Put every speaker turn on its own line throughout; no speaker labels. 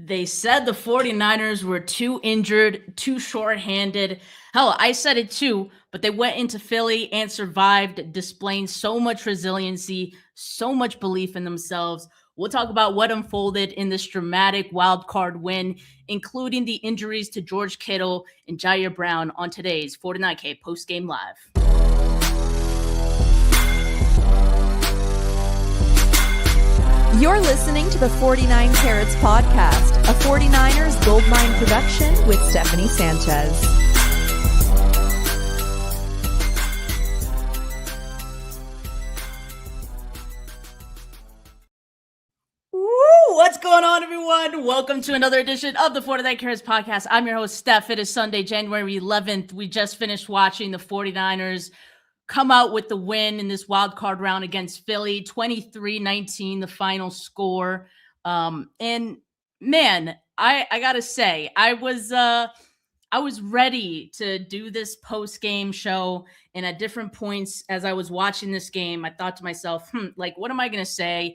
They said the 49ers were too injured, too shorthanded. Hell, I said it too, but they went into Philly and survived, displaying so much resiliency, so much belief in themselves. We'll talk about what unfolded in this dramatic wild card win, including the injuries to George Kittle and Jair Brown on today's 49K postgame live.
You're listening to the 49 Carats podcast, a 49ers Goldmine production with Stephanie Sanchez.
What's going on, everyone? Welcome to another edition of the 49 Carats podcast. I'm your host, Steph. It is Sunday, January 11th. We just finished watching the 49ers come out with the win in this wild card round against Philly, 23-19, the final score. And man, I gotta say, I was ready to do this post-game show, and at different points as I was watching this game, I thought to myself, what am I gonna say?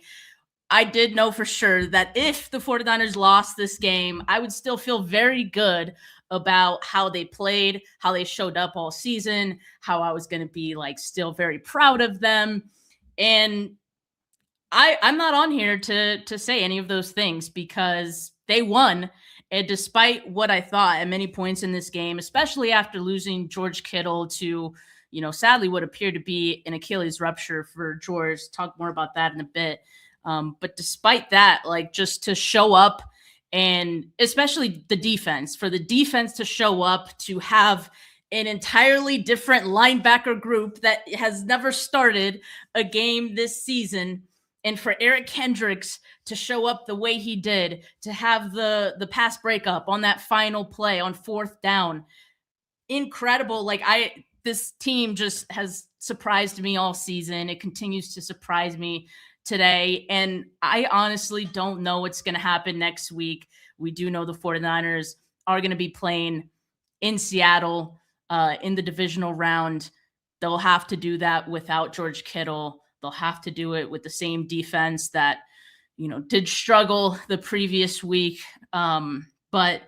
I did know for sure that if the 49ers lost this game, I would still feel very good about how they played, how they showed up all season, how I was going to be still very proud of them. And I'm not on here to say any of those things because they won. And despite what I thought at many points in this game, especially after losing George Kittle to, sadly what appeared to be an Achilles rupture for George. Talk more about that in a bit. But despite that, just to show up, and especially the defense, for the defense to show up, to have an entirely different linebacker group that has never started a game this season, and for Eric Kendricks to show up the way he did, to have the pass breakup on that final play on fourth down, incredible. This team just has surprised me all season. It continues to surprise me today. And I honestly don't know what's going to happen next week. We do know the 49ers are going to be playing in Seattle in the divisional round. They'll have to do that without George Kittle. They'll have to do it with the same defense that, did struggle the previous week. But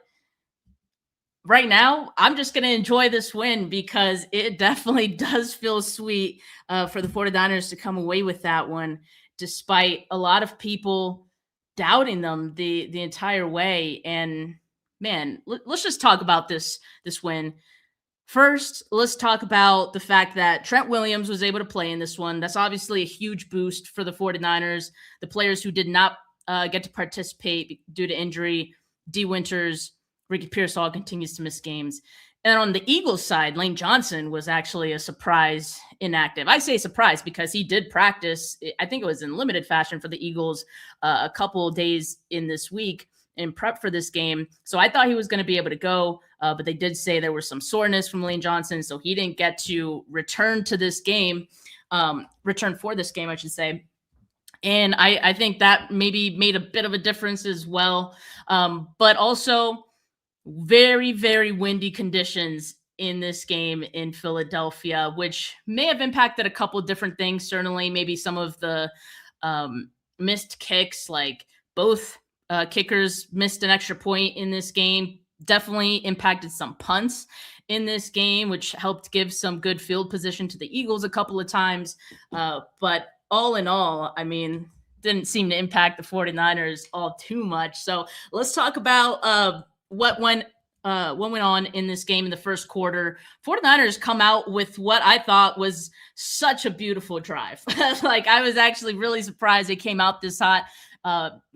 right now, I'm just going to enjoy this win because it definitely does feel sweet for the 49ers to come away with that one, despite a lot of people doubting them the entire way. And man, let's just talk about this win. First, let's talk about the fact that Trent Williams was able to play in this one. That's obviously a huge boost for the 49ers. The players who did not get to participate due to injury, D. Winters, Ricky Pearsall continues to miss games. And on the Eagles side, Lane Johnson was actually a surprise inactive. I say surprise because he did practice. I think it was in limited fashion for the Eagles a couple of days in this week in prep for this game. So I thought he was going to be able to go, but they did say there was some soreness from Lane Johnson, so he didn't get to return for this game, I should say. And I think that maybe made a bit of a difference as well. But also, very, very windy conditions in this game in Philadelphia, which may have impacted a couple of different things. Certainly, maybe some of the missed kicks, both kickers missed an extra point in this game, definitely impacted some punts in this game, which helped give some good field position to the Eagles a couple of times. But all in all, didn't seem to impact the 49ers all too much. So let's talk about what went on in this game in the first quarter. 49ers come out with what I thought was such a beautiful drive. I was actually really surprised they came out this hot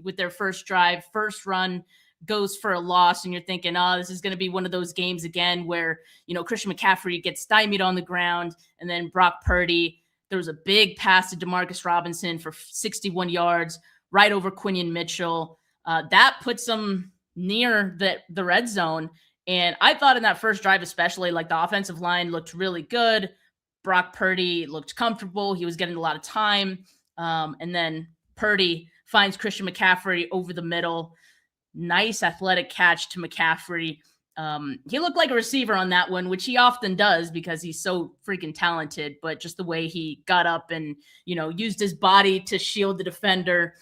with their first drive. First run goes for a loss, and you're thinking, this is going to be one of those games again where, Christian McCaffrey gets stymied on the ground, and then Brock Purdy, there was a big pass to Demarcus Robinson for 61 yards right over Quinion Mitchell. That puts them near the red zone. And I thought in that first drive, especially, the offensive line looked really good. Brock Purdy looked comfortable. He was getting a lot of time. And then Purdy finds Christian McCaffrey over the middle. Nice athletic catch to McCaffrey. He looked like a receiver on that one, which he often does because he's so freaking talented, but just the way he got up and, used his body to shield the defender.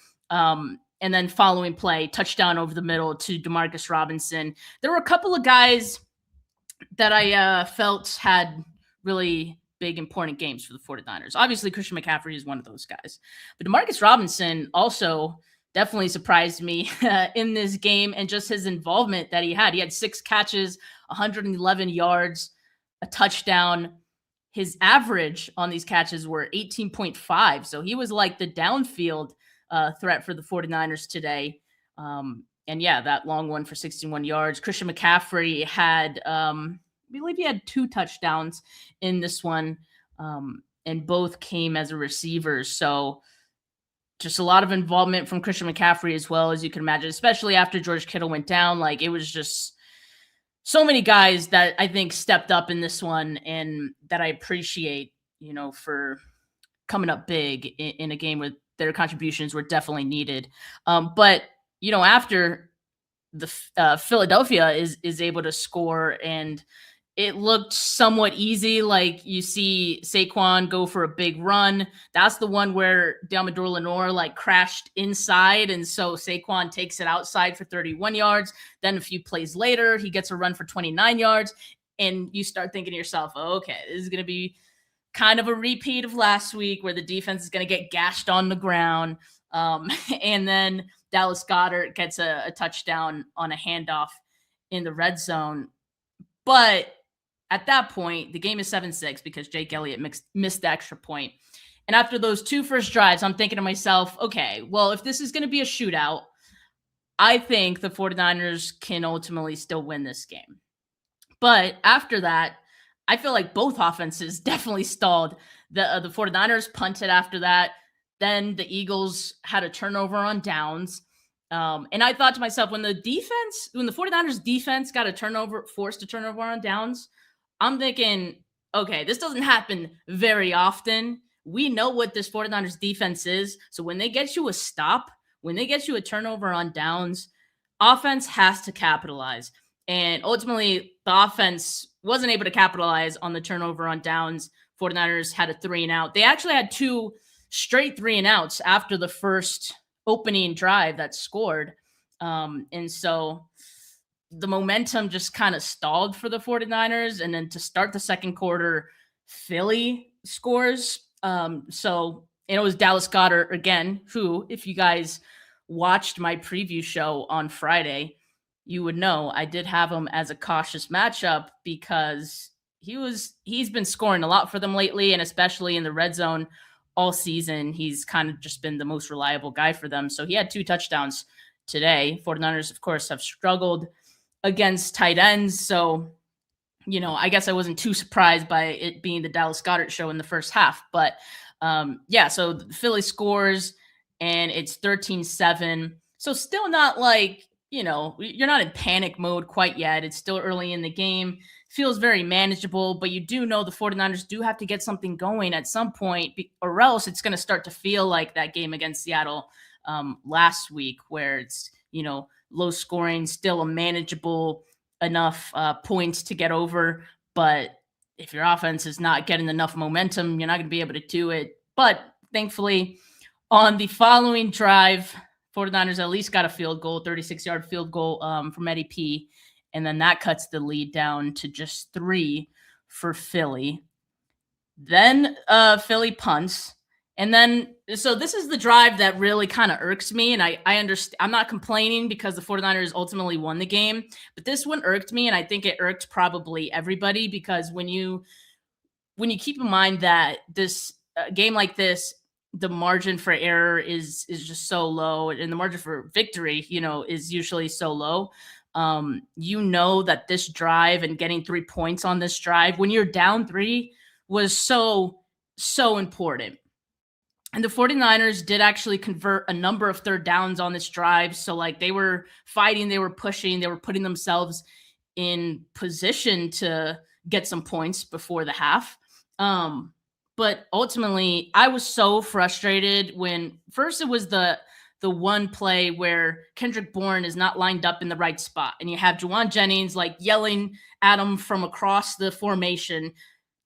And then following play, touchdown over the middle to Demarcus Robinson. There were a couple of guys that I felt had really big, important games for the 49ers. Obviously, Christian McCaffrey is one of those guys. But Demarcus Robinson also definitely surprised me in this game, and just his involvement that he had. He had 6 catches, 111 yards, a touchdown. His average on these catches were 18.5. So he was like the downfield threat for the 49ers today. And yeah, that long one for 61 yards. Christian McCaffrey had, I believe he had 2 touchdowns in this one, and both came as a receiver. So just a lot of involvement from Christian McCaffrey as well, as you can imagine, especially after George Kittle went down. Like, it was just so many guys that I think stepped up in this one, and that I appreciate, for coming up big in a game where their contributions were definitely needed. But after the Philadelphia is able to score, and it looked somewhat easy. Like, you see Saquon go for a big run. That's the one where Deommodore Lenoir crashed inside, and so Saquon takes it outside for 31 yards. Then a few plays later, he gets a run for 29 yards, and you start thinking to yourself, okay, this is going to be kind of a repeat of last week where the defense is going to get gashed on the ground. And then Dallas Goedert gets a touchdown on a handoff in the red zone. But at that point, the game is 7-6 because Jake Elliott missed the extra point. And after those 2 first drives, I'm thinking to myself, okay, well, if this is going to be a shootout, I think the 49ers can ultimately still win this game. But after that, I feel like both offenses definitely stalled. The 49ers punted after that. Then the Eagles had a turnover on downs. And I thought to myself, when the 49ers defense forced a turnover on downs, I'm thinking, okay, this doesn't happen very often. We know what this 49ers defense is. So when they get you a stop, when they get you a turnover on downs, offense has to capitalize. And ultimately, the offense wasn't able to capitalize on the turnover on downs. 49ers had a 3-and-out. They actually had 2 straight 3-and-outs after the first opening drive that scored. And so the momentum just kind of stalled for the 49ers. And then to start the second quarter, Philly scores. So it was Dallas Goedert again, who, if you guys watched my preview show on Friday, you would know I did have him as a cautious matchup because he's been scoring a lot for them lately, and especially in the red zone all season. He's kind of just been the most reliable guy for them. So he had 2 touchdowns today. 49ers, of course, have struggled against tight ends. So, I guess I wasn't too surprised by it being the Dallas Goedert show in the first half. But so Philly scores, and it's 13-7. So still not you're not in panic mode quite yet. It's still early in the game. Feels very manageable, but you do know the 49ers do have to get something going at some point, or else it's going to start to feel like that game against Seattle last week, where it's, low scoring, still a manageable enough points to get over. But if your offense is not getting enough momentum, you're not going to be able to do it. But thankfully, on the following drive, 49ers at least got a field goal, 36-yard field goal from Eddie P. And then that cuts the lead down to just 3 for Philly. Then Philly punts. And then, so this is the drive that really kind of irks me. And I understand, I'm not complaining because the 49ers ultimately won the game. But this one irked me, and I think it irked probably everybody, because when you keep in mind that this game like this, the margin for error is just so low, and the margin for victory, is usually so low. That this drive and getting 3 points on this drive when you're down 3 was so important. And the 49ers did actually convert a number of third downs on this drive. So they were fighting, they were pushing, they were putting themselves in position to get some points before the half. But ultimately, I was so frustrated when first it was the one play where Kendrick Bourne is not lined up in the right spot. And you have Juwan Jennings yelling at him from across the formation.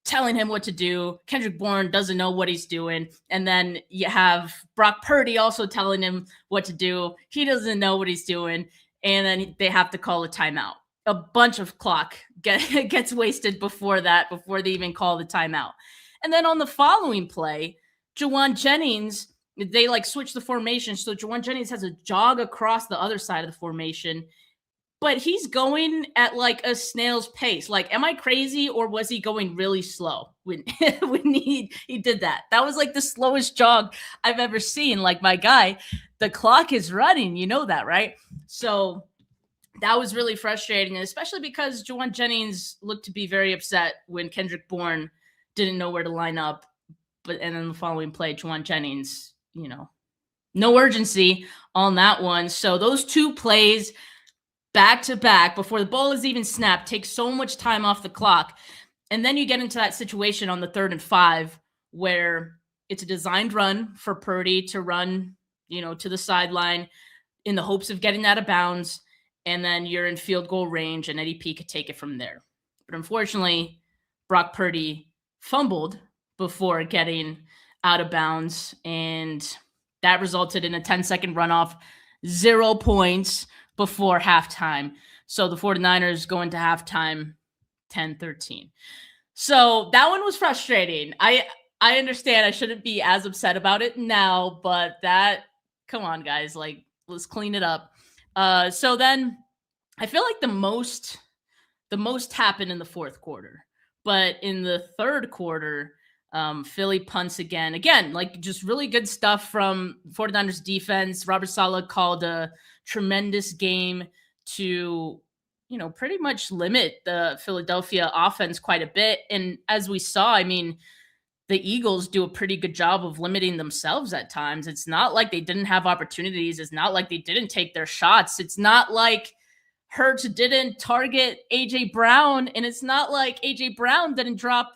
telling him what to do. Kendrick Bourne doesn't know what he's doing. And then you have Brock Purdy also telling him what to do. He doesn't know what he's doing. And then they have to call a timeout. A bunch of clock gets wasted before they even call the timeout. And then on the following play, Juwan Jennings, they like switch the formation. So Juwan Jennings has a jog across the other side of the formation, but he's going at like a snail's pace. Like, am I crazy, or was he going really slow when he did that? That was like the slowest jog I've ever seen. Like, my guy, the clock is running. You know that, right? So that was really frustrating, especially because Juwan Jennings looked to be very upset when Kendrick Bourne didn't know where to line up. And then the following play, Juwan Jennings, no urgency on that one. So those two plays back to back before the ball is even snapped take so much time off the clock. And then you get into that situation on the 3rd and 5 where it's a designed run for Purdy to run, to the sideline in the hopes of getting out of bounds. And then you're in field goal range and Eddie P could take it from there. But unfortunately, Brock Purdy fumbled before getting out of bounds. And that resulted in a 10-second runoff, 0 points before halftime. So the 49ers go into halftime 10-13. So that one was frustrating. I understand I shouldn't be as upset about it now, but come on, guys, like, let's clean it up. So then I feel like the most happened in the fourth quarter, but in the third quarter, Philly punts again, like just really good stuff from 49ers defense. Robert Saleh called a tremendous game to, pretty much limit the Philadelphia offense quite a bit. And as we saw, I mean, the Eagles do a pretty good job of limiting themselves at times. It's not like they didn't have opportunities. It's not like they didn't take their shots. It's not like Hurts didn't target A.J. Brown, and it's not like A.J. Brown didn't drop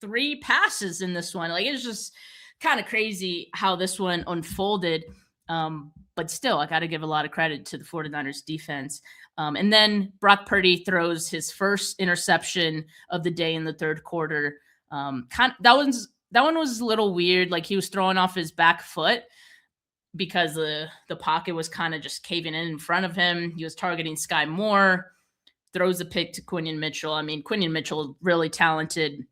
3 passes in this one. Like, it's just kind of crazy how this one unfolded. But still, I got to give a lot of credit to the 49ers defense. And then Brock Purdy throws his first interception of the day in the third quarter. That one was a little weird. Like, he was throwing off his back foot because the pocket was kind of just caving in front of him. He was targeting Sky Moore, throws a pick to Quinion Mitchell. I mean, Quinion Mitchell, really talented,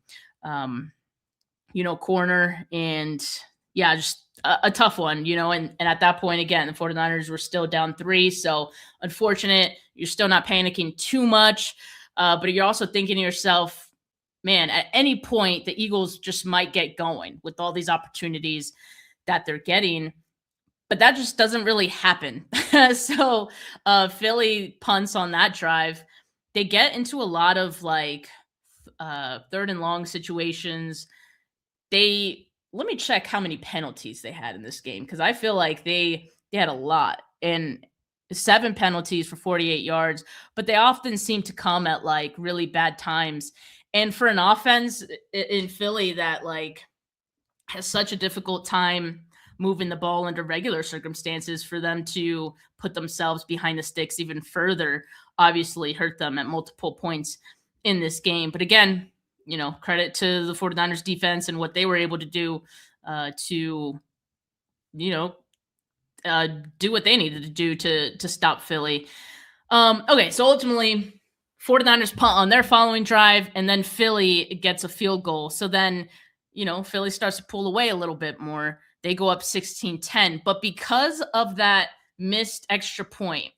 corner, and yeah, just a tough one, and at that point, again, the 49ers were still down 3. So unfortunate. You're still not panicking too much, but you're also thinking to yourself, man, at any point, the Eagles just might get going with all these opportunities that they're getting. But that just doesn't really happen. So Philly punts on that drive. They get into a lot of like 3rd and long situations. Let me check how many penalties they had in this game, because I feel like they had a lot. And 7 penalties for 48 yards, but they often seem to come at like really bad times. And for an offense in Philly that like has such a difficult time moving the ball under regular circumstances, for them to put themselves behind the sticks even further obviously hurt them at multiple points in this game. But again, credit to the 49ers defense and what they were able to do to do what they needed to do to stop Philly. Okay, so ultimately 49ers punt on their following drive, and then Philly gets a field goal. So then, Philly starts to pull away a little bit more. They go up 16-10. But because of that missed extra point,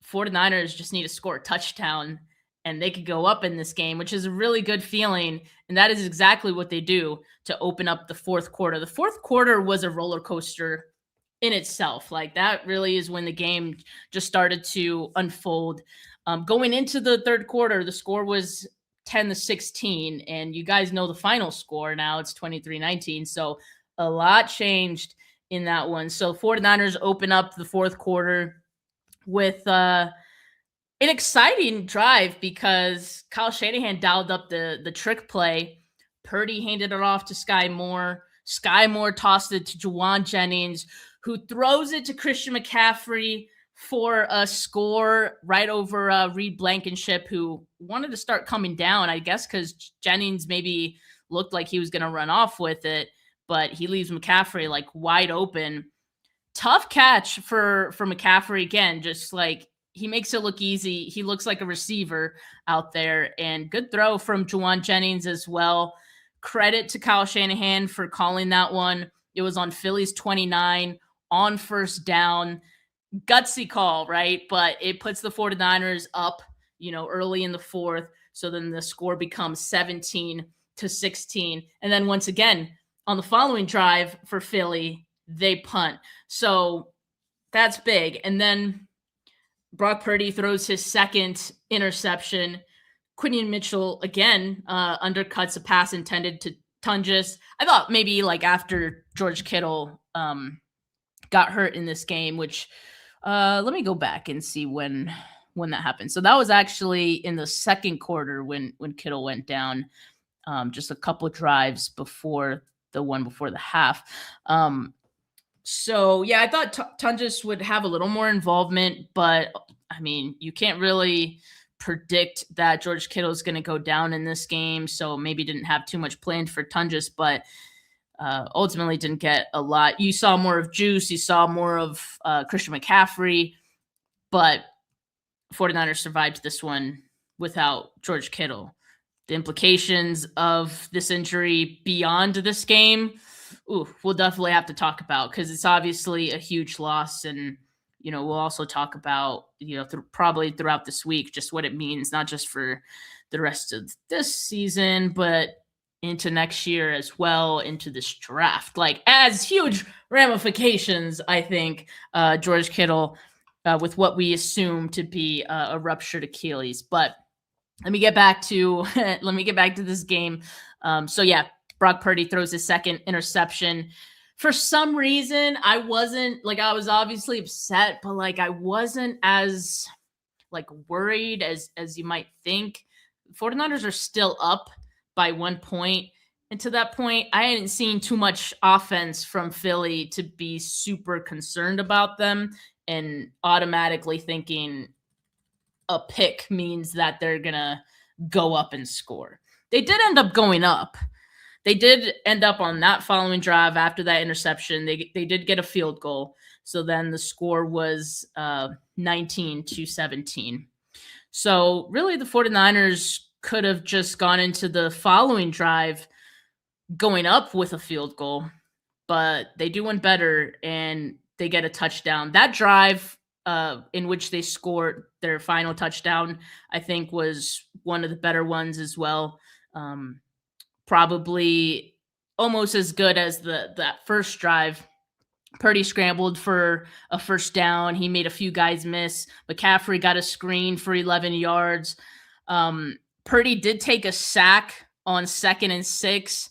49ers just need to score a touchdown, and they could go up in this game, which is a really good feeling. And that is exactly what they do to open up the fourth quarter. The fourth quarter was a roller coaster in itself. Like, that really is when the game just started to unfold. Going into the third quarter, the score was 10-16, and you guys know the final score now. It's 23-19. So a lot changed in that one. So 49ers open up the fourth quarter with an exciting drive, because Kyle Shanahan dialed up the trick play. Purdy handed it off to Sky Moore. Sky Moore tossed it to Juwan Jennings, who throws it to Christian McCaffrey for a score right over Reed Blankenship, who wanted to start coming down, I guess, because Jennings maybe looked like he was going to run off with it, but he leaves McCaffrey like wide open. Tough catch for McCaffrey again, just like he makes it look easy. He looks like a receiver out there, and good throw from Juwan Jennings as well. Credit to Kyle Shanahan for calling that one. It was on Philly's 29 on first down. Gutsy call, right? But it puts the 49ers up, early in the fourth. So then the score becomes 17-16. And then once again, on the following drive for Philly, they punt. So that's big. And then Brock Purdy throws his second interception. Quinion Mitchell, again, undercuts a pass intended to Tungus. I thought maybe like after George Kittle got hurt in this game, which let me go back and see when that happened. So that was actually in the second quarter when Kittle went down, just a couple of drives before the one before the half. So yeah, I thought Tungus would have a little more involvement, but I mean, you can't really predict that George Kittle is going to go down in this game. So maybe didn't have too much planned for Tungus, but ultimately didn't get a lot. You saw more of Juice. You saw more of Christian McCaffrey, but 49ers survived this one without George Kittle. The implications of this injury beyond this game, we'll definitely have to talk about, because it's obviously a huge loss. And, we'll also talk about, probably throughout this week, just what it means, not just for the rest of this season, but into next year as well, into this draft. Like, as huge ramifications, I think, George Kittle, with what we assume to be a ruptured Achilles. But let me get back to this game. So yeah, Brock Purdy throws his second interception. For some reason, I was obviously upset, but like I wasn't as like worried as you might think. 49ers are still up by 1 point. And to that point, I hadn't seen too much offense from Philly to be super concerned about them and automatically thinking a pick means that they're going to go up and score. They did end up going up. They did end up on that following drive after that interception. They did get a field goal. So then the score was 19-17. So really the 49ers could have just gone into the following drive going up with a field goal, but they do one better and they get a touchdown. That drive in which they scored their final touchdown, I think was one of the better ones as well. Probably almost as good as that first drive. Purdy scrambled for a first down. He made a few guys miss. McCaffrey got a screen for 11 yards. Purdy did take a sack on 2nd and 6.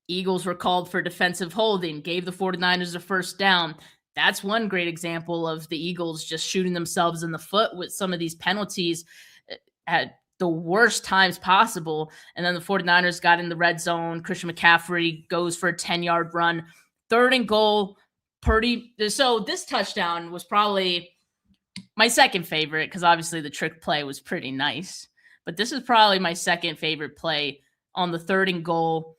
Eagles were called for defensive holding, gave the 49ers a first down. That's one great example of the Eagles just shooting themselves in the foot with some of these penalties at the worst times possible. And then the 49ers got in the red zone. Christian McCaffrey goes for a 10-yard run. 3rd and goal, Purdy. So this touchdown was probably my second favorite, because obviously the trick play was pretty nice. But this is probably my second favorite play. On the 3rd and goal,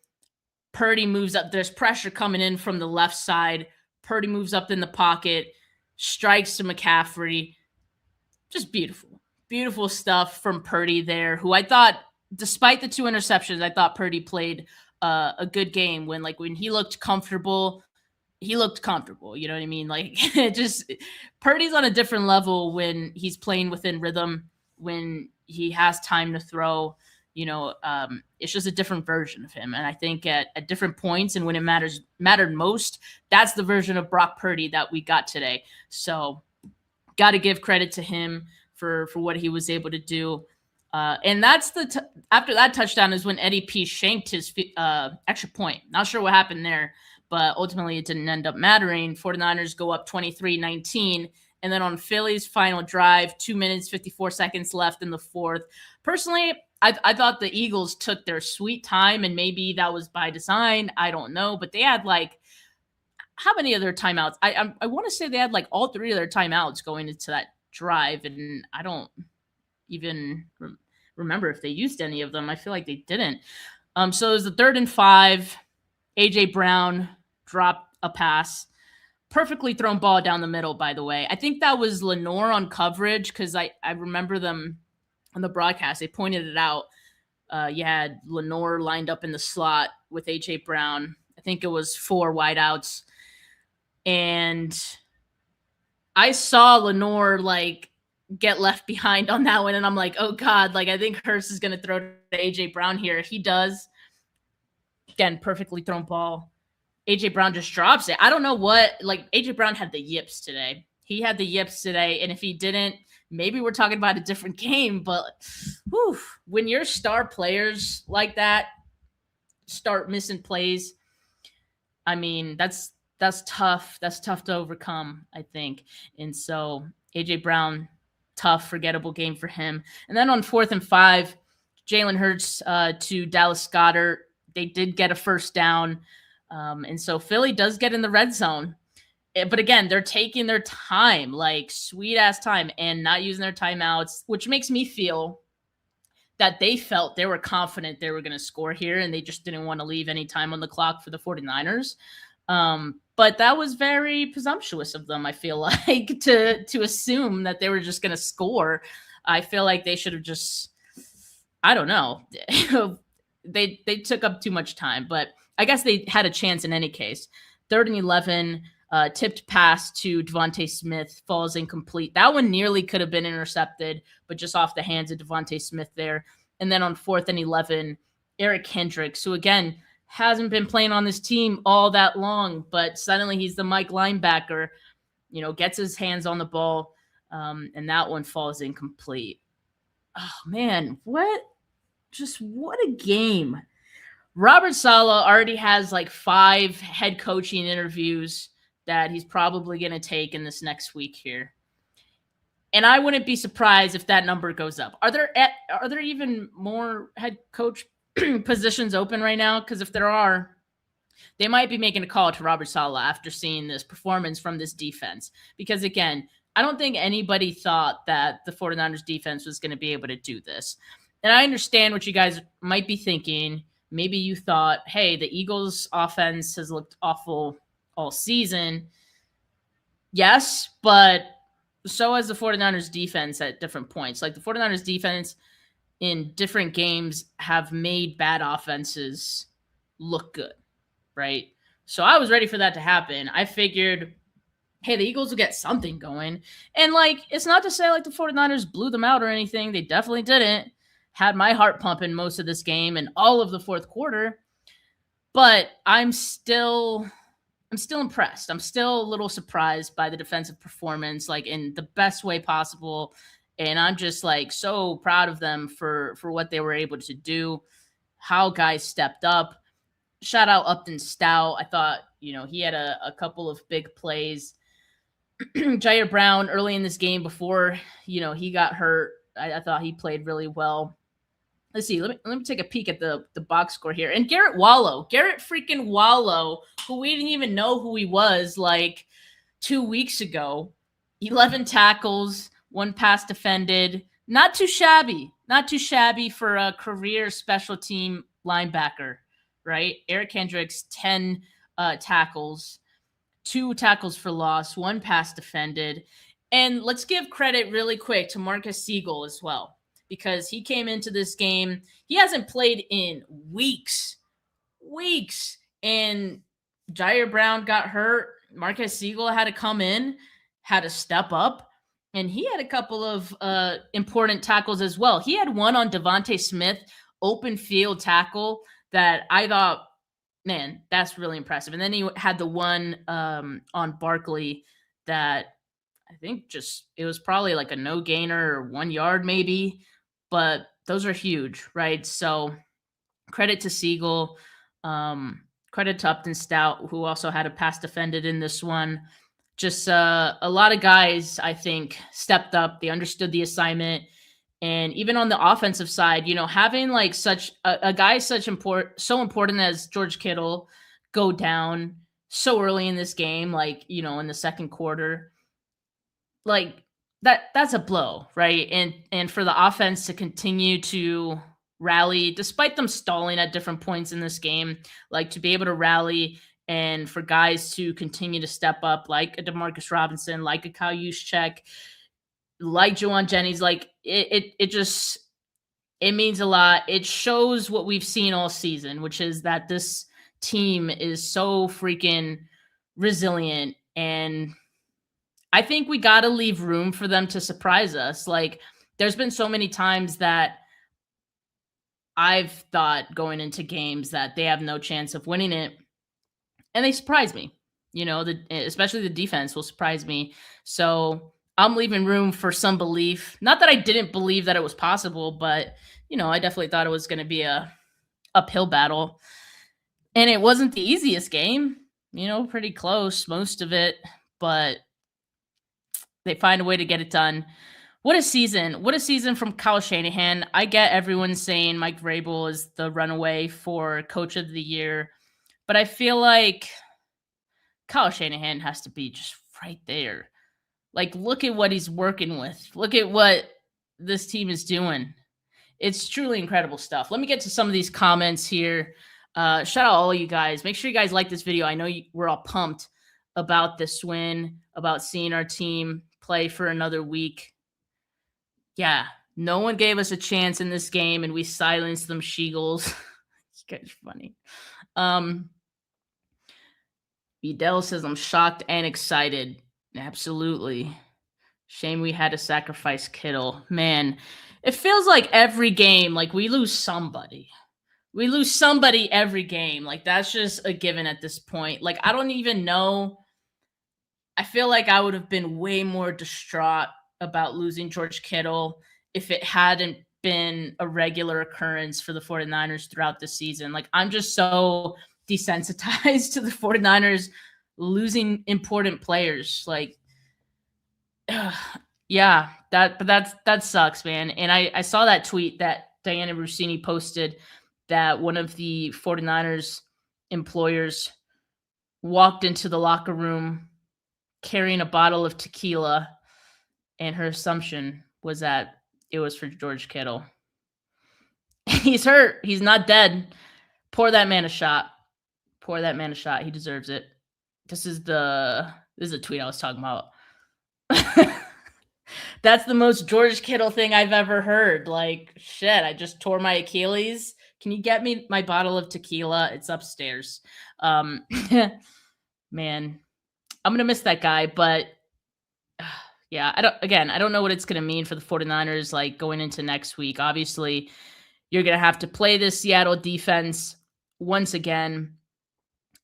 Purdy moves up. There's pressure coming in from the left side. Purdy moves up in the pocket, strikes to McCaffrey. Just beautiful. Beautiful stuff from Purdy there, who I thought, despite the 2 interceptions, I thought Purdy played a good game. When he looked comfortable, he looked comfortable. You know what I mean? Like, just Purdy's on a different level when he's playing within rhythm, when he has time to throw. It's just a different version of him. And I think at different points and when it mattered most, that's the version of Brock Purdy that we got today. So got to give credit to him for what he was able to do. And that's after that touchdown is when Eddie P shanked his extra point. Not sure what happened there, but ultimately it didn't end up mattering. 49ers go up 23-19. And then on Philly's final drive, 2 minutes, 54 seconds left in the fourth. Personally, I thought the Eagles took their sweet time, and maybe that was by design. I don't know. But they had how many of their timeouts? I want to say they had like all 3 of their timeouts going into that drive, and I don't even remember if they used any of them. I feel like they didn't. So it was the 3rd and 5. AJ Brown dropped a pass. Perfectly thrown ball down the middle, by the way. I think that was Lenore on coverage because I remember them on the broadcast. They pointed it out. You had Lenore lined up in the slot with AJ Brown. I think it was 4 wideouts. And I saw Lenore like get left behind on that one. And I'm like, oh God, like I think Hurst is going to throw to AJ Brown here. He does. Again, perfectly thrown ball. AJ Brown just drops it. I don't know what, like AJ Brown had the yips today. He had the yips today. And if he didn't, maybe we're talking about a different game. But whew, when your star players like that start missing plays, I mean, that's tough. That's tough to overcome, I think. And so AJ Brown, tough, forgettable game for him. And then on 4th and 5, Jalen Hurts to Dallas Goedert. They did get a first down. And so Philly does get in the red zone. But again, they're taking their time, like sweet ass time, and not using their timeouts, which makes me feel that they felt they were confident they were going to score here, and they just didn't want to leave any time on the clock for the 49ers. But that was very presumptuous of them, I feel like, to assume that they were just going to score. I feel like they should have just, I don't know. They took up too much time, but I guess they had a chance in any case. 3rd and 11, tipped pass to Devontae Smith, falls incomplete. That one nearly could have been intercepted, but just off the hands of Devontae Smith there. And then on 4th and 11, Eric Kendricks, who again hasn't been playing on this team all that long, but suddenly he's the Mike linebacker, gets his hands on the ball, and that one falls incomplete. Oh, man, what a game. Robert Saleh already has like 5 head coaching interviews that he's probably going to take in this next week here. And I wouldn't be surprised if that number goes up. Are there even more head coach positions open right now? Because if there are, they might be making a call to Robert Saleh after seeing this performance from this defense. Because again, I don't think anybody thought that the 49ers defense was going to be able to do this. And I understand what you guys might be thinking. Maybe you thought, hey, the Eagles offense has looked awful all season. Yes, but so has the 49ers defense at different points. Like the 49ers defense in different games have made bad offenses look good, right? So I was ready for that to happen. I figured, hey, the Eagles will get something going. And like, it's not to say like the 49ers blew them out or anything. They definitely didn't. Had my heart pumping most of this game and all of the fourth quarter. But I'm still impressed. I'm still a little surprised by the defensive performance, like in the best way possible. And I'm just like so proud of them for what they were able to do, how guys stepped up. Shout out Upton Stout. I thought, he had a couple of big plays. Jair Brown early in this game before, he got hurt. I thought he played really well. Let's see. Let me take a peek at the box score here. And Garrett freaking Wallow, who we didn't even know who he was like 2 weeks ago. 11 tackles, 1 pass defended. Not too shabby for a career special team linebacker, right? Eric Kendricks, 10 tackles, 2 tackles for loss, 1 pass defended. And let's give credit really quick to Marcus Siegel as well, because he came into this game. He hasn't played in weeks. And Jair Brown got hurt. Marcus Siegel had to come in, had to step up, and he had a couple of important tackles as well. He had one on Devontae Smith, open field tackle that I thought, man, that's really impressive. And then he had the one on Barkley that I think it was probably like a no gainer or 1 yard maybe, but those are huge, right? So credit to Siegel, credit to Upton Stout, who also had a pass defended in this one. Just a lot of guys, I think, stepped up. They understood the assignment. And even on the offensive side, having like such a guy so important as George Kittle go down so early in this game, like, in the second quarter, like that's a blow, right? And for the offense to continue to rally despite them stalling at different points in this game, like to be able to rally and for guys to continue to step up like a DeMarcus Robinson, like a Kyle Juszczyk, like Juwan Jennings, like it just it means a lot. It shows what we've seen all season, which is that this team is so freaking resilient. And I think we got to leave room for them to surprise us. Like, there's been so many times that I've thought going into games that they have no chance of winning it, and they surprise me. Especially the defense will surprise me. So I'm leaving room for some belief. Not that I didn't believe that it was possible, but I definitely thought it was going to be a uphill battle. And it wasn't the easiest game, pretty close, most of it, but they find a way to get it done. What a season. What a season from Kyle Shanahan. I get everyone saying Mike Vrabel is the runaway for Coach of the Year, but I feel like Kyle Shanahan has to be just right there. Like, look at what he's working with. Look at what this team is doing. It's truly incredible stuff. Let me get to some of these comments here. Shout out all you guys. Make sure you guys like this video. I know we're all pumped about this win, about seeing our team play for another week. Yeah, no one gave us a chance in this game, and we silenced them Sheagles. You guys are funny. Vidal says, I'm shocked and excited. Absolutely. Shame we had to sacrifice Kittle. Man, it feels like every game, like we lose somebody. We lose somebody every game. Like, that's just a given at this point. Like, I don't even know. I feel like I would have been way more distraught about losing George Kittle if it hadn't been a regular occurrence for the 49ers throughout the season. Like, I'm just so desensitized to the 49ers losing important players. Like, yeah, that sucks, man. And I saw that tweet that Diana Rossini posted that one of the 49ers employers walked into the locker room carrying a bottle of tequila, and her assumption was that it was for George Kittle. He's hurt. He's not dead. Pour that man a shot. Pour that man a shot. He deserves it. This is a tweet I was talking about. That's the most George Kittle thing I've ever heard. Like, shit, I just tore my Achilles. Can you get me my bottle of tequila? It's upstairs. Man, I'm going to miss that guy, but yeah, I don't know what it's going to mean for the 49ers, like going into next week. Obviously, you're going to have to play this Seattle defense once again.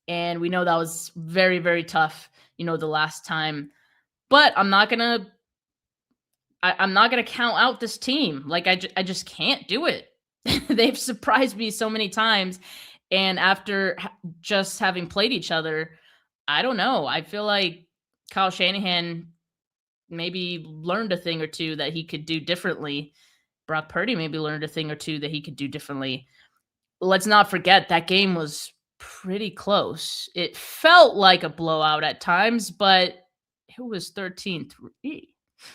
And we know that was very, very tough, the last time, but I'm not going to count out this team. Like, I just can't do it. They've surprised me so many times. And after just having played each other, I don't know. I feel like Kyle Shanahan maybe learned a thing or two that he could do differently. Brock Purdy maybe learned a thing or two that he could do differently. Let's not forget that game was pretty close. It felt like a blowout at times, but it was 13-3.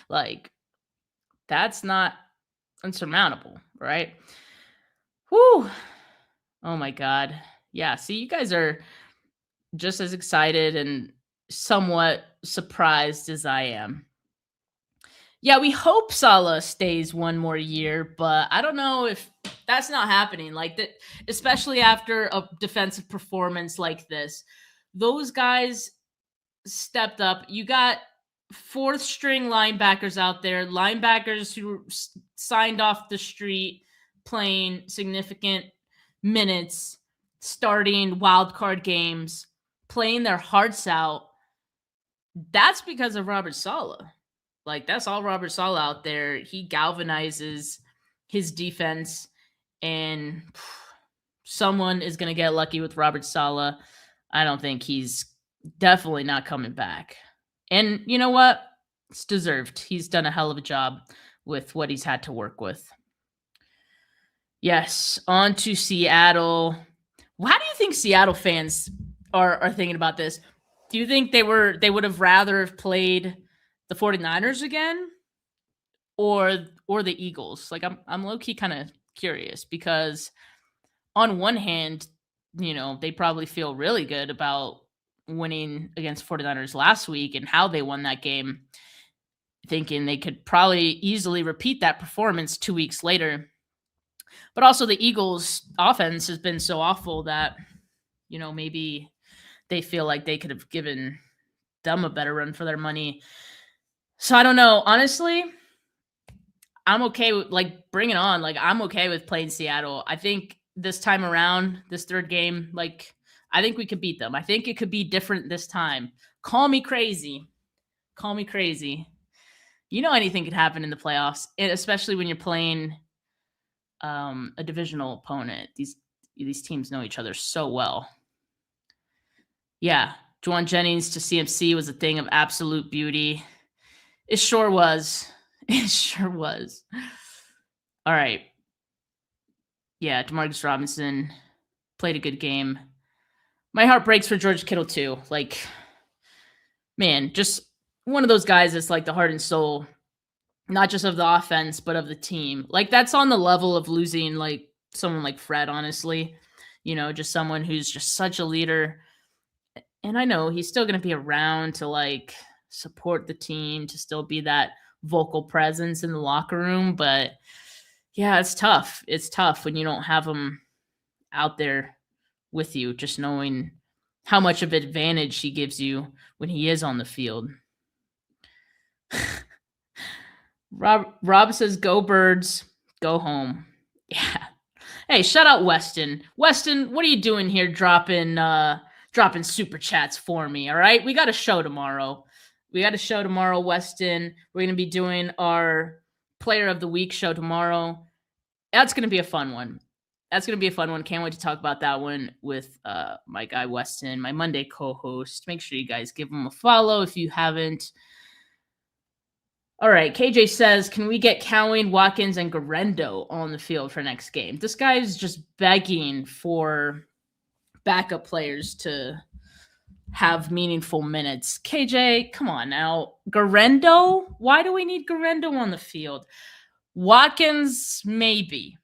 Like, that's not unsurmountable, right? Whew. Oh my God. Yeah. See, you guys are just as excited and somewhat surprised as I am. Yeah, we hope Saleh stays one more year, but I don't know if that's not happening. Like that, especially after a defensive performance like this. Those guys stepped up. You got fourth string linebackers out there, linebackers who signed off the street, playing significant minutes, starting wild card games, playing their hearts out. That's because of Robert Saleh. Like, that's all Robert Saleh out there. He galvanizes his defense, and someone is going to get lucky with Robert Saleh. I don't think he's definitely not coming back. And you know what? It's deserved. He's done a hell of a job with what he's had to work with. Yes, on to Seattle. Why do you think Seattle fans are thinking about this. Do you think they would have rather have played the 49ers again or the Eagles? Like I'm low key kind of curious because on one hand, they probably feel really good about winning against 49ers last week and how they won that game, thinking they could probably easily repeat that performance 2 weeks later. But also the Eagles offense has been so awful that, maybe they feel like they could have given them a better run for their money. So I don't know. Honestly, I'm okay with bring it on. I'm okay with playing Seattle. I think this time around, this third game, I think we could beat them. I think it could be different this time. Call me crazy. Call me crazy. Anything could happen in the playoffs, especially when you're playing a divisional opponent. These teams know each other so well. Yeah, Juwan Jennings to CMC was a thing of absolute beauty. It sure was. It sure was. All right. Yeah, Demarcus Robinson played a good game. My heart breaks for George Kittle too. Man, just one of those guys that's the heart and soul, not just of the offense, but of the team. That's on the level of losing someone like Fred, honestly. Just someone who's just such a leader. And I know he's still going to be around to support the team, to still be that vocal presence in the locker room. But yeah, it's tough. It's tough when you don't have him out there with you, just knowing how much of advantage he gives you when he is on the field. Rob says, go Birds, go home. Yeah. Hey, shout out Weston. Weston, what are you doing here dropping super chats for me, all right? We got a show tomorrow. Weston. We're going to be doing our Player of the Week show tomorrow. That's going to be a fun one. Can't wait to talk about that one with my guy Weston, my Monday co-host. Make sure you guys give him a follow if you haven't. All right, KJ says, can we get Cowing, Watkins, and Garendo on the field for next game? This guy is just begging for backup players to have meaningful minutes. KJ, come on now. Garendo? Why do we need Garendo on the field? Watkins, maybe.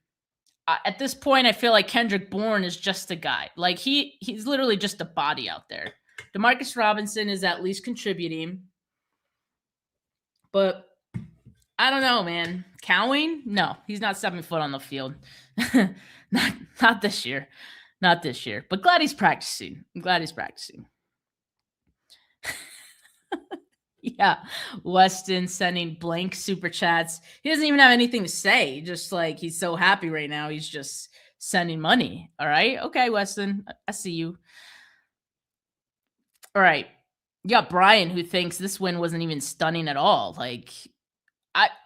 At this point, I feel like Kendrick Bourne is just a guy. He's literally just a body out there. Demarcus Robinson is at least contributing. But I don't know, man. Cowing? No, he's not stepping foot on the field. not this year. Not this year. But glad he's practicing. Yeah. Weston sending blank super chats. He doesn't even have anything to say. Just he's so happy right now. He's just sending money. All right. Okay, Weston. I see you. All right. You got Brian, who thinks this win wasn't even stunning at all. I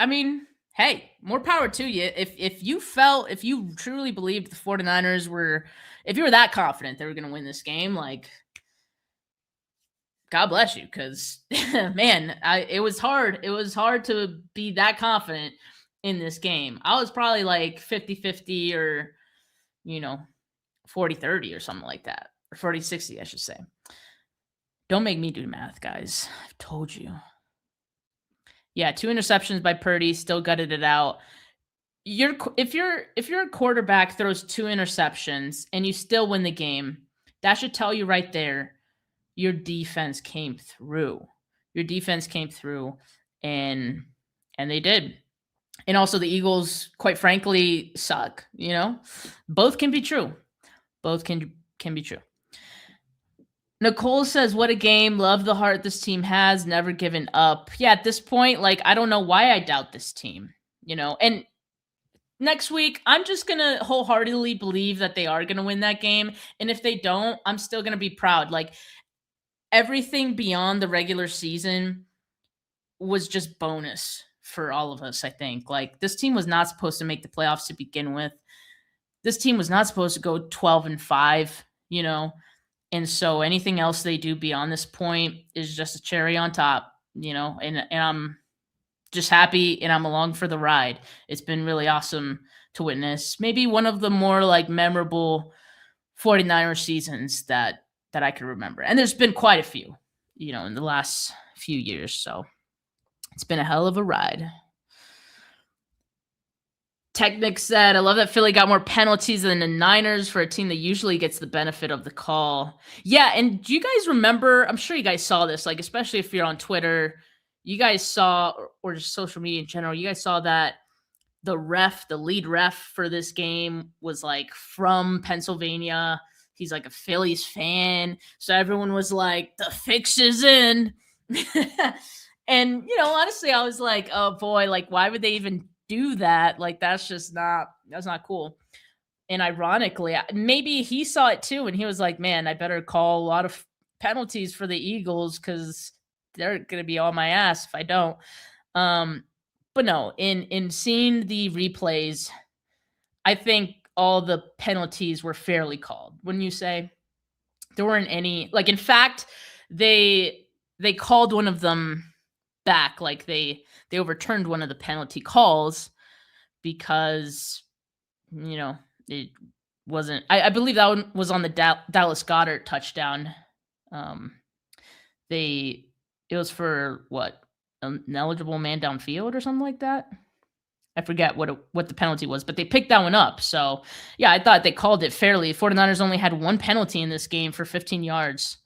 mean, hey, more power to you. If you truly believed the 49ers if you were that confident they were going to win this game, God bless you. Because, man, it was hard. It was hard to be that confident in this game. I was probably 50-50 or, 40-30 or something like that. Or 40-60, I should say. Don't make me do math, guys. I've told you. Yeah, 2 interceptions by Purdy, still gutted it out. If you're a quarterback throws 2 interceptions and you still win the game, that should tell you right there your defense came through. And they did. And also the Eagles, quite frankly, suck, Both can be true. Both can be true. Nicole says, what a game. Love the heart this team has. Never given up. Yeah, at this point, I don't know why I doubt this team, And next week, I'm just going to wholeheartedly believe that they are going to win that game. And if they don't, I'm still going to be proud. Everything beyond the regular season was just bonus for all of us, I think. This team was not supposed to make the playoffs to begin with. This team was not supposed to go 12-5, And so anything else they do beyond this point is just a cherry on top, and I'm just happy and I'm along for the ride. It's been really awesome to witness. Maybe one of the more memorable 49er seasons that that I can remember. And there's been quite a few, in the last few years. So it's been a hell of a ride. Technic said, I love that Philly got more penalties than the Niners for a team that usually gets the benefit of the call. Yeah, and do you guys remember, I'm sure you guys saw this, like, especially if you're on Twitter, you guys saw, or just social media in general, you guys saw that the lead ref for this game was like from Pennsylvania. He's like a Phillies fan. So everyone was like, the fix is in. And, honestly, I was like, oh boy, like, why would they even do that? Like, that's not cool. And ironically, maybe he saw it too. And he was like, man, I better call a lot of penalties for the Eagles because they're going to be on my ass if I don't. But no, in seeing the replays, I think all the penalties were fairly called. Wouldn't you say? There weren't any, like, in fact, they called one of them back. Like they overturned one of the penalty calls because, it wasn't, I believe that one was on the Dallas Goedert touchdown. It was for what? An eligible man downfield or something like that. I forget what the penalty was, but they picked that one up. So, yeah, I thought they called it fairly. 49ers only had one penalty in this game for 15 yards.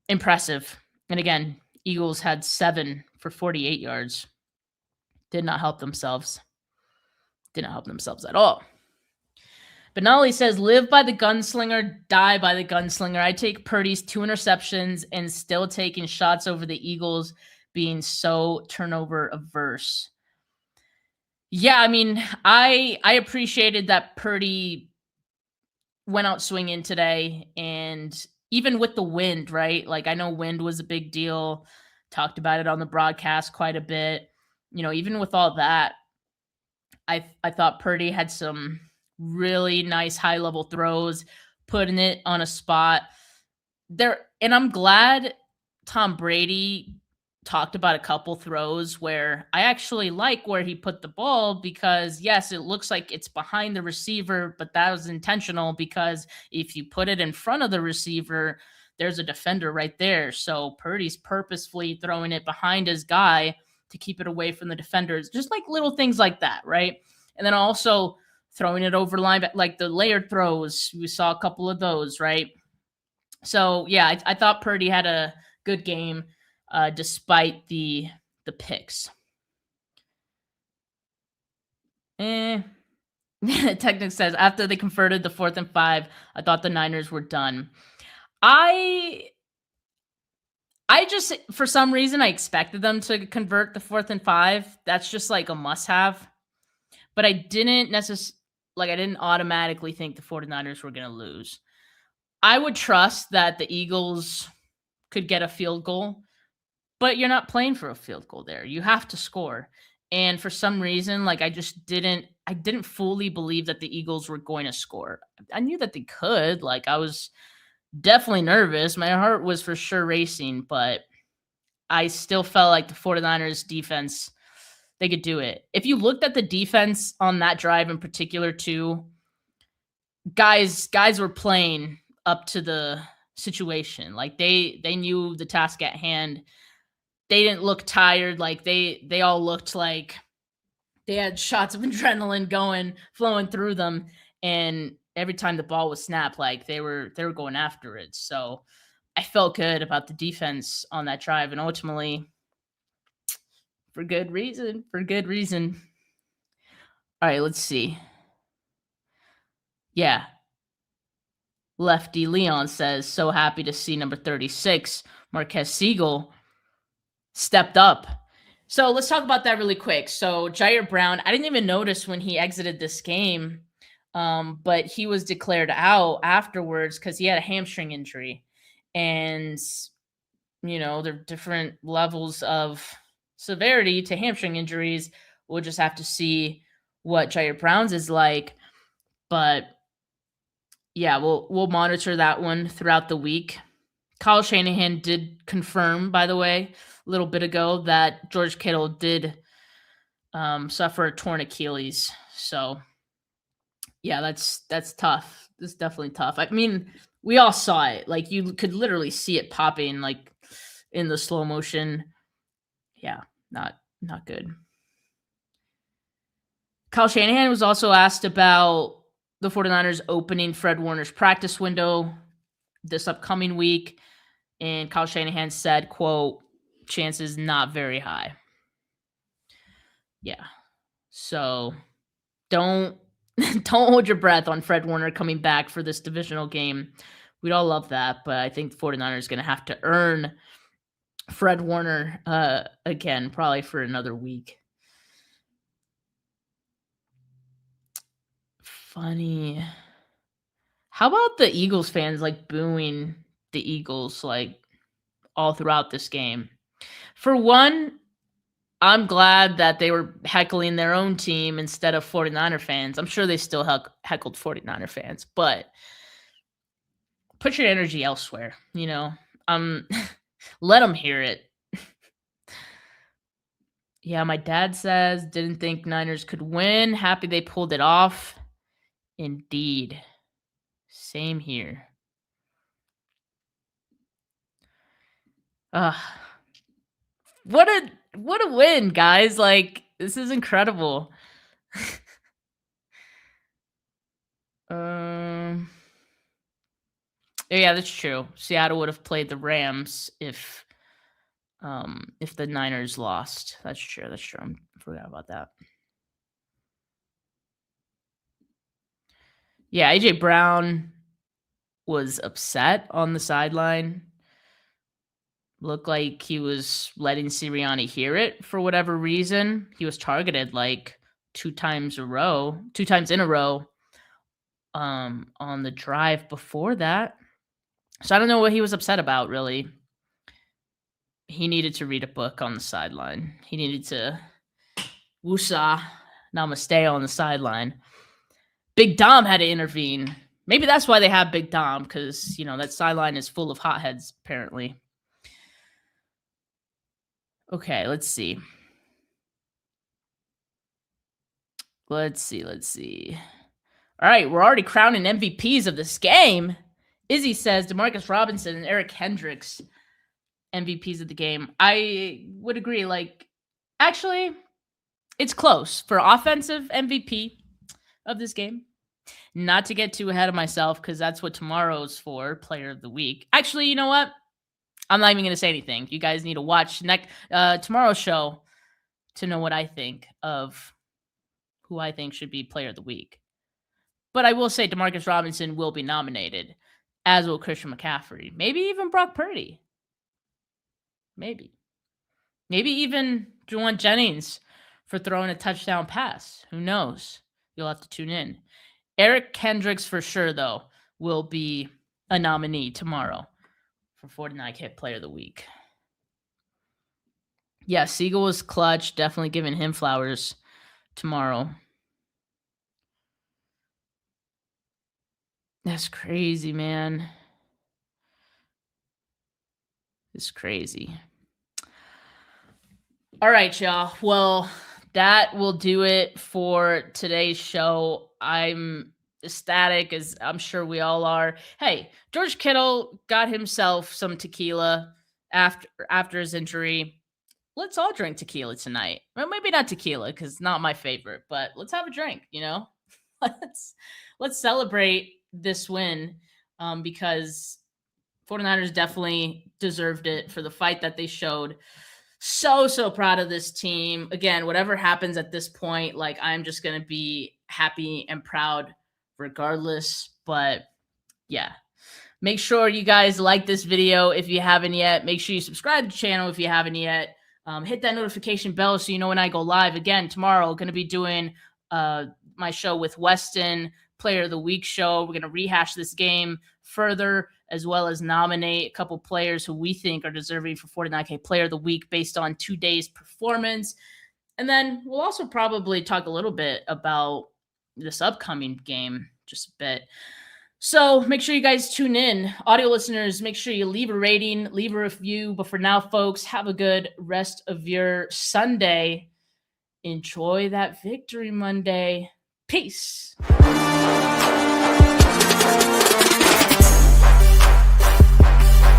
Impressive. And again, Eagles had 7 for 48 yards. Did not help themselves. Did not help themselves at all. Benali says, live by the gunslinger, die by the gunslinger. I take Purdy's 2 interceptions and still taking shots over the Eagles being so turnover averse. Yeah, I mean, I appreciated that Purdy went out swinging today, and even with the wind, right? Like, I know wind was a big deal. Talked about it on the broadcast quite a bit. Even with all that, I thought Purdy had some really nice high-level throws, putting it on a spot there. And I'm glad Tom Brady talked about a couple throws where I actually like where he put the ball, because yes, it looks like it's behind the receiver, but that was intentional because if you put it in front of the receiver, there's a defender right there. So Purdy's purposefully throwing it behind his guy to keep it away from the defenders, just like little things like that, right? And then also throwing it over line, like the layered throws, we saw a couple of those, right? So yeah, I thought Purdy had a good game. Despite the picks. Technic says, after they converted the 4th and 5, I thought the Niners were done. I just, for some reason, I expected them to convert the 4th and 5. That's just like a must-have. But I didn't I didn't automatically think the 49ers were going to lose. I would trust that the Eagles could get a field goal. But you're not playing for a field goal there. You have to score. And for some reason, like, I didn't fully believe that the Eagles were going to score. I knew that they could. Like, I was definitely nervous. My heart was for sure racing, but I still felt like the 49ers defense, they could do it. If you looked at the defense on that drive in particular too, guys were playing up to the situation. Like, they knew the task at hand. They didn't look tired. Like, they all looked like they had shots of adrenaline flowing through them. And every time the ball was snapped, like, they were going after it. So I felt good about the defense on that drive, and ultimately for good reason. All right, let's see. Yeah. Lefty Leon says, so happy to see number 36, Marquez Siegel, stepped up. So let's talk about that really quick. So Jair Brown, I didn't even notice when he exited this game, but he was declared out afterwards because he had a hamstring injury. And, there are different levels of severity to hamstring injuries. We'll just have to see what Jair Brown's is like. But yeah, we'll monitor that one throughout the week. Kyle Shanahan did confirm, by the way, a little bit ago, that George Kittle did suffer a torn Achilles. So, Yeah, that's tough. That's definitely tough. I mean, we all saw it. Like you could literally see it popping like in the slow motion. Yeah, not good. Kyle Shanahan was also asked about the 49ers opening Fred Warner's practice window this upcoming week, and Kyle Shanahan said, quote, chances not very high. Yeah. So don't don't hold your breath on Fred Warner coming back for this divisional game. We'd all love that, but I think the 49ers going to have to earn Fred Warner again, probably for another week. Funny. How about the Eagles fans like booing the Eagles like all throughout this game? For one, I'm glad that they were heckling their own team instead of 49er fans. I'm sure they still heckled 49er fans, but put your energy elsewhere, you know? Let them hear it. Yeah, my dad says, didn't think Niners could win. Happy they pulled it off. Indeed. Same here. What a win, guys. Like, this is incredible. Yeah, that's true. Seattle would have played the Rams if the Niners lost. That's true. That's true. I forgot about that. Yeah, AJ Brown was upset on the sideline. Looked like he was letting Sirianni hear it for whatever reason. He was targeted like two times in a row on the drive before that. So I don't know what he was upset about, really. He needed to read a book on the sideline. He needed to woosah, namaste on the sideline. Big Dom had to intervene. Maybe that's why they have Big Dom, because, that sideline is full of hotheads, apparently. Okay, let's see. Let's see. All right, we're already crowning MVPs of this game. Izzy says DeMarcus Robinson and Eric Hendricks MVPs of the game. I would agree. Like, actually, it's close for offensive MVP of this game. Not to get too ahead of myself, because that's what tomorrow's for, player of the week. Actually, you know what? I'm not even going to say anything. You guys need to watch tomorrow's show to know what I think of who I think should be player of the week. But I will say DeMarcus Robinson will be nominated, as will Christian McCaffrey. Maybe even Brock Purdy. Maybe even Juwan Jennings for throwing a touchdown pass. Who knows? You'll have to tune in. Eric Kendricks for sure, though, will be a nominee tomorrow for 49K Player of the Week. Yeah, Siegel was clutch. Definitely giving him flowers tomorrow. That's crazy, man. It's crazy. All right, y'all. Well, that will do it for today's show. I'm ecstatic, as I'm sure we all are. Hey, George Kittle got himself some tequila after his injury. Let's all drink tequila tonight. Well, maybe not tequila, because it's not my favorite, but let's have a drink, Let's celebrate this win, because 49ers definitely deserved it for the fight that they showed. So proud of this team. Again, whatever happens at this point, like, I'm just going to be happy and proud regardless. But yeah, make sure you guys like this video if you haven't yet. Make sure you subscribe to the channel if you haven't yet. Hit that notification bell so you know when I go live. Again, tomorrow, going to be doing my show with Weston, Player of the Week show. We're going to rehash this game further, as well as nominate a couple players who we think are deserving for 49K Player of the Week based on 2 days' performance. And then we'll also probably talk a little bit about this upcoming game, just a bit. So make sure you guys tune in. Audio listeners, make sure you leave a rating, leave a review. But for now, folks, have a good rest of your Sunday. Enjoy that Victory Monday. Peace.